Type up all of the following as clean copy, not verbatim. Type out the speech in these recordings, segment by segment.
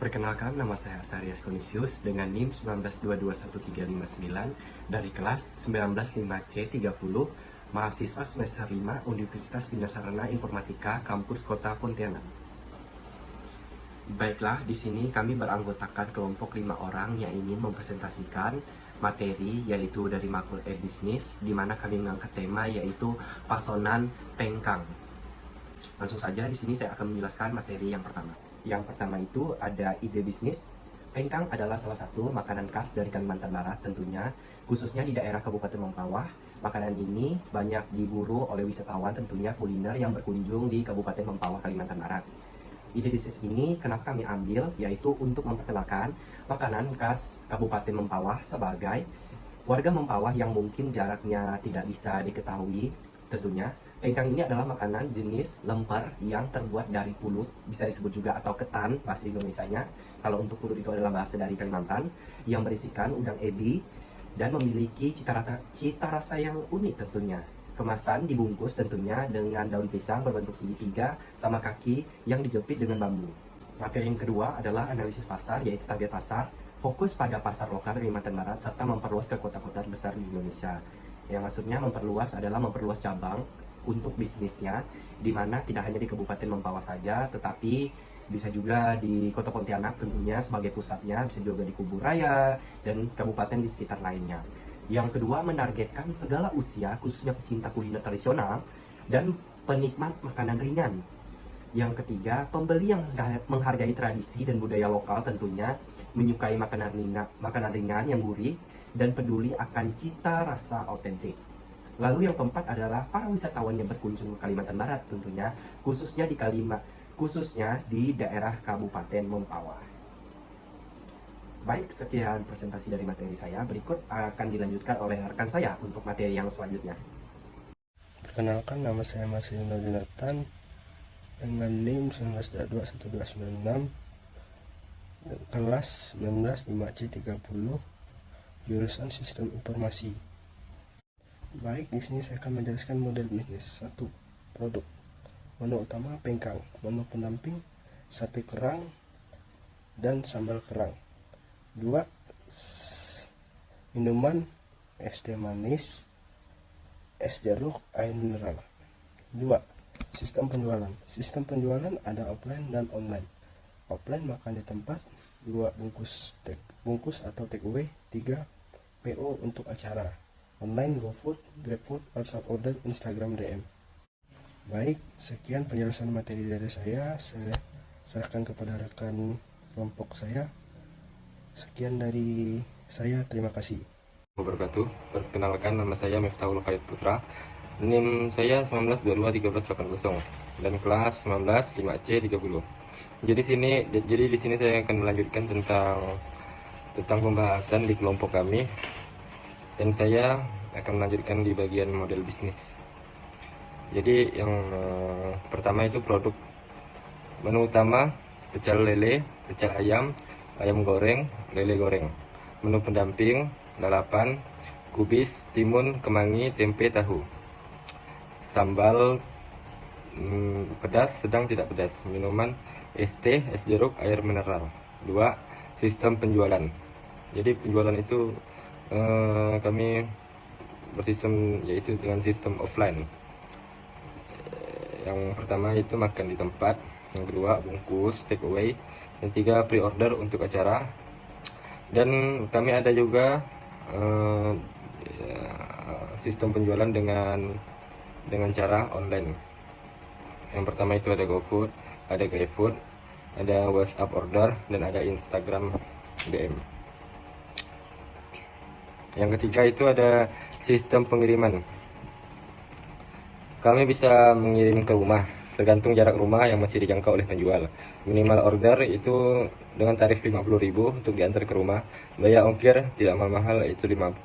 Perkenalkan, nama saya Sarias Konisius dengan NIM 1922139 dari kelas 195C30, mahasiswa semester 5 Universitas Bina Informatika, Kampus Kota Pontianak. Baiklah, di sini kami beranggotakan kelompok 5 orang yang ingin mempresentasikan materi yaitu dari makul e-bisnis, di mana kami mengangkat tema yaitu pasonan pengkang. Langsung saja di sini saya akan menjelaskan materi yang pertama. Yang pertama itu ada ide bisnis. Pengkang adalah salah satu makanan khas dari Kalimantan Barat tentunya, khususnya di daerah Kabupaten Mempawah. Makanan ini banyak diburu oleh wisatawan tentunya kuliner yang berkunjung di Kabupaten Mempawah, Kalimantan Barat. Ide bisnis ini kenapa kami ambil, yaitu untuk memperkenalkan makanan khas Kabupaten Mempawah sebagai warga Mempawah yang mungkin jaraknya tidak bisa diketahui. Tentunya, pengkang ini adalah makanan jenis lemper yang terbuat dari pulut, bisa disebut juga atau ketan bahasa Indonesianya. Kalau untuk pulut itu adalah bahasa dari Kalimantan, yang berisikan udang ebi dan memiliki cita rasa yang unik tentunya. Kemasan dibungkus tentunya dengan daun pisang berbentuk segitiga sama kaki yang dijepit dengan bambu. Materi yang kedua adalah analisis pasar, yaitu target pasar, fokus pada pasar lokal Kalimantan Barat serta memperluas ke kota-kota besar di Indonesia. Yang maksudnya memperluas adalah memperluas cabang untuk bisnisnya, di mana tidak hanya di Kabupaten Mempawah saja, tetapi bisa juga di Kota Pontianak tentunya sebagai pusatnya, bisa juga di Kubur Raya dan kabupaten di sekitar lainnya. Yang kedua, menargetkan segala usia, khususnya pecinta kuliner tradisional dan penikmat makanan ringan. Yang ketiga, pembeli yang menghargai tradisi dan budaya lokal tentunya, menyukai makanan ringan yang gurih dan peduli akan cita rasa otentik. Lalu yang keempat adalah para wisatawan yang berkunjung ke Kalimantan Barat tentunya, khususnya di daerah Kabupaten Mempawah. Baik, sekian presentasi dari materi saya. Berikut akan dilanjutkan oleh rekan saya untuk materi yang selanjutnya. Perkenalkan, nama saya Marcelino Jonathan dengan NIM 1921296, kelas 195C30, jurusan Sistem Informasi. Baik, di sini saya akan menjelaskan model bisnis. 1. Produk. Menu utama pengkang, menu pendamping sate kerang dan sambal kerang. 2. Minuman es teh manis, es jeruk, air mineral. 2. Sistem penjualan. Sistem penjualan ada offline dan online. Offline makan di tempat. 2. Bungkus atau take away. 3. PO untuk acara. Online GoFood, GrabFood, WhatsApp order, Instagram DM. Baik, sekian penjelasan materi dari saya. Saya serahkan kepada rekan kelompok saya. Sekian dari saya, terima kasih. Wabarakatuh. Perkenalkan, nama saya Miftahul Khair Putra. NIM saya 1921380 dan kelas 195C30. Jadi di sini saya akan melanjutkan tentang pembahasan di kelompok kami, dan saya akan melanjutkan di bagian model bisnis. Jadi yang pertama itu produk. Menu utama pecel lele, pecel ayam, ayam goreng, lele goreng. Menu pendamping lalapan, kubis, timun, kemangi, tempe, tahu. Sambal pedas sedang tidak pedas. Minuman es teh, es jeruk, air mineral. 2. Sistem penjualan. Jadi penjualan itu kami bersistem yaitu dengan sistem offline. Yang pertama itu makan di tempat, yang kedua bungkus take away, yang tiga pre-order untuk acara, dan kami ada juga sistem penjualan dengan cara online. Yang pertama itu ada GoFood, ada GrabFood, ada WhatsApp order, dan ada Instagram DM. Yang ketiga itu ada sistem pengiriman. Kami bisa mengirim ke rumah, tergantung jarak rumah yang masih dijangkau oleh penjual. Minimal order itu dengan tarif 50.000 untuk diantar ke rumah. Biaya ongkir tidak mahal-mahal, itu 5.000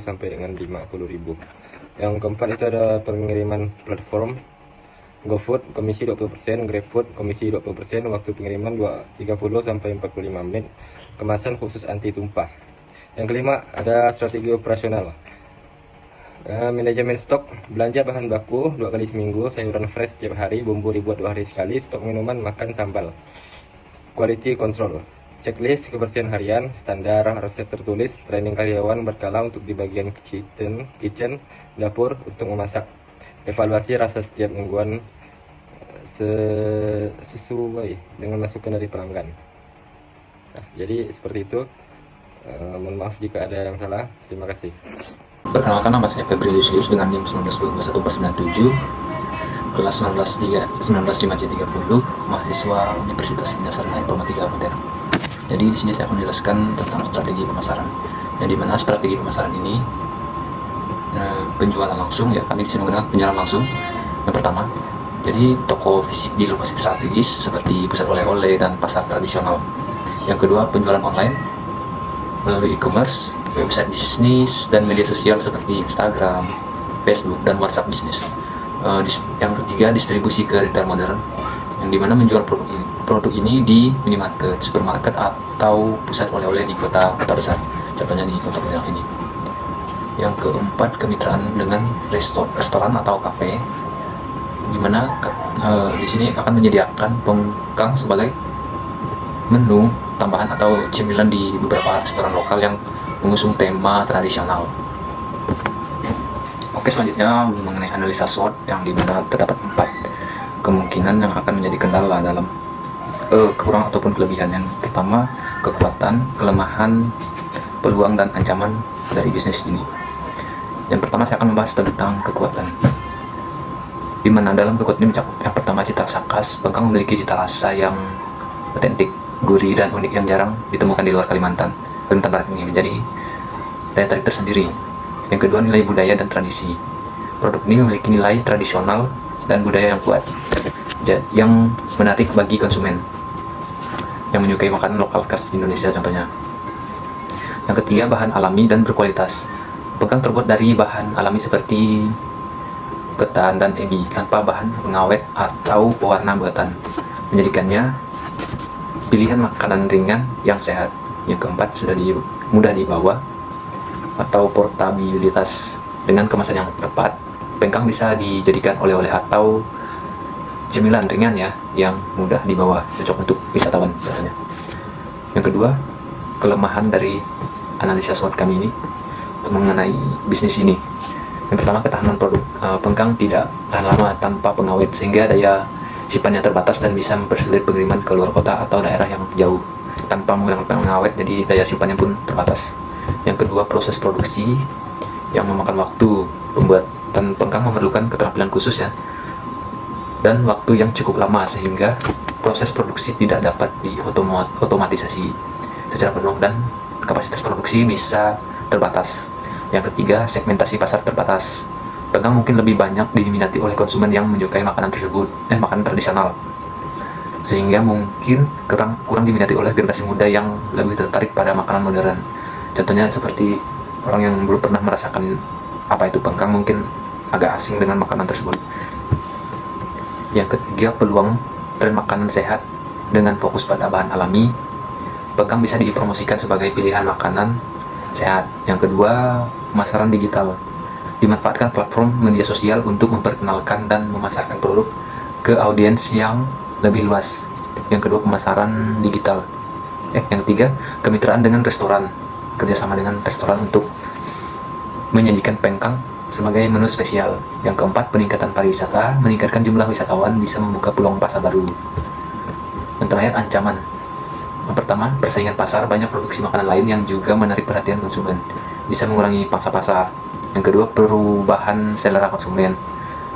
sampai dengan 50.000. Yang keempat itu ada pengiriman platform. GoFood komisi 20%, GrabFood komisi 20%, waktu pengiriman 30 sampai 45 menit. Kemasan khusus anti tumpah. Yang kelima ada strategi operasional. Manajemen stok, belanja bahan baku 2 kali seminggu, sayuran fresh setiap hari, bumbu dibuat 2 hari sekali, stok minuman, makan, sambal. Quality control. Checklist kebersihan harian, standar, resep tertulis, training karyawan berkala untuk di bagian kitchen, dapur untuk memasak. Evaluasi rasa setiap mingguan sesuai dengan masukan dari pelanggan. Nah, jadi seperti itu. Mohon maaf jika ada yang salah. Terima kasih. Perkenalkan, nama saya Febri Lucius dengan NIM 1921/97, kelas 195330, mahasiswa Universitas Binasaran Informatika Apotek. Jadi di sini saya akan menjelaskan tentang strategi pemasaran. Yang dimana strategi pemasaran ini penjualan langsung, ya, kami di sini menggunakan penjualan langsung. Yang pertama, jadi toko fisik di lokasi strategis seperti pusat oleh-oleh dan pasar tradisional. Yang kedua, penjualan online melalui e-commerce, website bisnis, dan media sosial seperti Instagram, Facebook, dan WhatsApp bisnis. Yang ketiga, distribusi ke retail modern, yang dimana menjual produk ini di minimarket, supermarket, atau pusat oleh-oleh di kota besar, contohnya di kota Pontianak ini. Yang keempat, kemitraan dengan restoran atau kafe, dimana di sini akan menyediakan pengkang sebagai menu tambahan atau cemilan di beberapa restoran lokal yang mengusung tema tradisional. Oke, selanjutnya mengenai analisa SWOT, yang dimana terdapat 4 kemungkinan yang akan menjadi kendala dalam kekurangan ataupun kelebihan. Yang pertama, kekuatan, kelemahan, peluang, dan ancaman dari bisnis ini. Yang pertama, saya akan membahas tentang kekuatan, di mana dalam kekuatan ini mencakup yang pertama, cita rasa khas. Pengkang memiliki cita rasa yang otentik, gurih, dan unik yang jarang ditemukan di luar Kalimantan Barat ini menjadi daya tarik tersendiri. Yang kedua, nilai budaya dan tradisi. Produk ini memiliki nilai tradisional dan budaya yang kuat, yang menarik bagi konsumen yang menyukai makanan lokal khas Indonesia contohnya. Yang ketiga, bahan alami dan berkualitas. Pengkang terbuat dari bahan alami seperti ketan dan ebi tanpa bahan pengawet atau pewarna buatan, menjadikannya pilihan makanan ringan yang sehat. Yang keempat, sudah mudah dibawa atau portabilitas. Dengan kemasan yang tepat, pengkang bisa dijadikan oleh-oleh atau cemilan ringan, ya, yang mudah dibawa, cocok untuk wisatawan biasanya. Yang kedua, kelemahan dari analisa SWOT kami ini mengenai bisnis ini. Yang pertama, ketahanan produk. Pengkang tidak tahan lama tanpa pengawet, sehingga daya simpannya terbatas dan bisa mempersulit pengiriman ke luar kota atau daerah yang jauh. Tanpa menggunakan pengawet, jadi daya simpannya pun terbatas. Yang kedua, proses produksi yang memakan waktu. Pembuatan pengkang memerlukan keterampilan khusus, ya, dan waktu yang cukup lama, sehingga proses produksi tidak dapat diotomatisasi secara penuh dan kapasitas produksi bisa terbatas. Yang ketiga, segmentasi pasar terbatas. Pengkang mungkin lebih banyak diminati oleh konsumen yang menyukai makanan tersebut, makanan tradisional, sehingga mungkin kurang diminati oleh generasi muda yang lebih tertarik pada makanan modern. Contohnya seperti orang yang belum pernah merasakan apa itu pengkang, mungkin agak asing dengan makanan tersebut. Yang ketiga, peluang tren makanan sehat dengan fokus pada bahan alami. Pengkang bisa dipromosikan sebagai pilihan makanan sehat. Yang kedua, pemasaran digital. Dimanfaatkan platform media sosial untuk memperkenalkan dan memasarkan produk ke audiens yang lebih luas. Yang kedua, pemasaran digital. Yang ketiga, kemitraan dengan restoran. Kerjasama dengan restoran untuk menyajikan pengkang sebagai menu spesial. Yang keempat, peningkatan pariwisata. Meningkatkan jumlah wisatawan bisa membuka peluang pasar baru. Yang terakhir, ancaman. Yang pertama, persaingan pasar. Banyak produksi makanan lain yang juga menarik perhatian konsumen, bisa mengurangi pangsa pasar. Yang kedua, perubahan selera konsumen.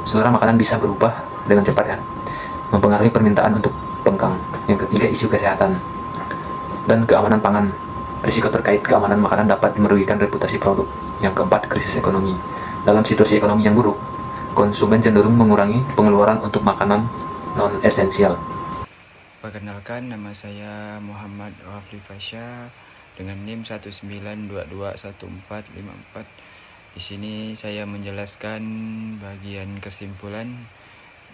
Selera makanan bisa berubah dengan cepat, ya, mempengaruhi permintaan untuk pengkang. Yang ketiga, isu kesehatan dan keamanan pangan. Risiko terkait keamanan makanan dapat merugikan reputasi produk. Yang keempat, krisis ekonomi. Dalam situasi ekonomi yang buruk, konsumen cenderung mengurangi pengeluaran untuk makanan non-esensial. Perkenalkan, nama saya Muhammad Rafli Fasya dengan NIM 19221454. Di sini saya menjelaskan bagian kesimpulan.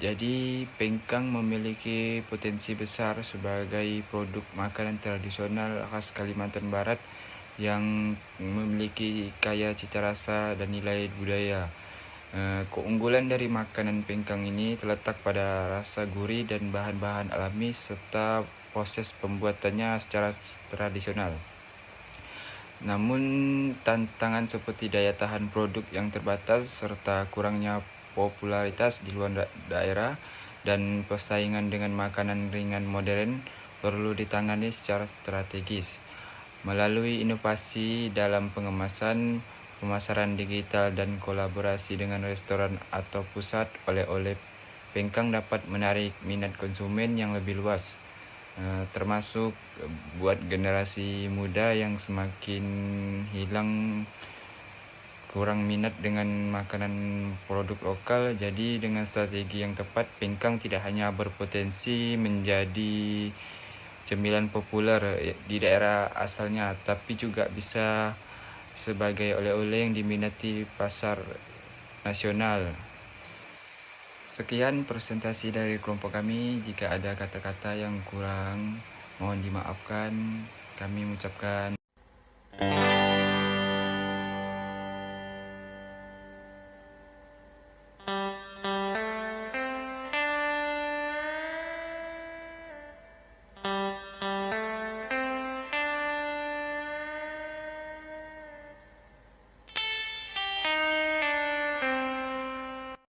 Jadi, pengkang memiliki potensi besar sebagai produk makanan tradisional khas Kalimantan Barat yang memiliki kaya cita rasa dan nilai budaya. Keunggulan dari makanan pengkang ini terletak pada rasa gurih dan bahan-bahan alami serta proses pembuatannya secara tradisional. Namun, tantangan seperti daya tahan produk yang terbatas serta kurangnya popularitas di luar daerah dan persaingan dengan makanan ringan modern perlu ditangani secara strategis. Melalui inovasi dalam pengemasan, pemasaran digital, dan kolaborasi dengan restoran atau pusat oleh-oleh, Pengkang dapat menarik minat konsumen yang lebih luas. Termasuk buat generasi muda yang semakin kurang minat dengan makanan produk lokal. Jadi dengan strategi yang tepat, Pengkang tidak hanya berpotensi menjadi cemilan populer di daerah asalnya, tapi juga bisa sebagai oleh-oleh yang diminati pasar nasional. Sekian presentasi dari kelompok kami. Jika ada kata-kata yang kurang, mohon dimaafkan. Kami mengucapkan